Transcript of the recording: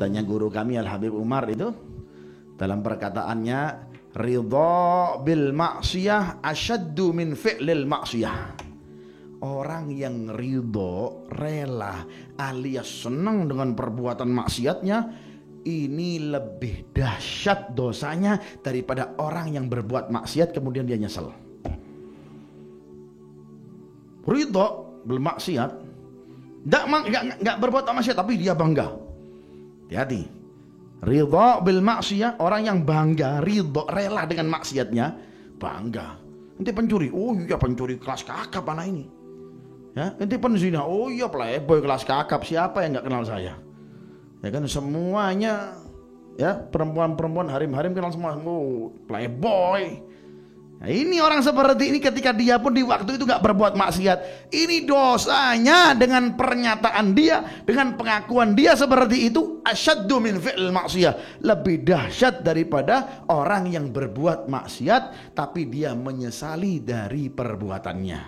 Katanya guru kami Al-Habib Umar itu dalam perkataannya, ridha bil maksiyah asyaddu min fi'lil maksiyah. Orang yang ridho, rela, alias senang dengan perbuatan maksiatnya, ini lebih dahsyat dosanya daripada orang yang berbuat maksiat kemudian dia nyesel. Ridho bil maksiat, nggak berbuat maksiat tapi dia bangga. Hati-hati. Ridho bil maksiat, orang yang bangga, ridho, rela dengan maksiatnya, bangga. Nanti pencuri, oh iya pencuri kelas kakap anak ini. Ya, nanti penzina, oh iya playboy kelas kakap, siapa yang nggak kenal saya? Ya kan semuanya, ya perempuan-perempuan harim-harim kenal semua, oh playboy. Nah, ini orang seperti ini ketika dia pun di waktu itu nggak berbuat maksiat, ini dosanya dengan pernyataan dia, dengan pengakuan dia seperti itu, asyaddu min fi'l maksiyah, lebih dahsyat daripada orang yang berbuat maksiat tapi dia menyesali dari perbuatannya.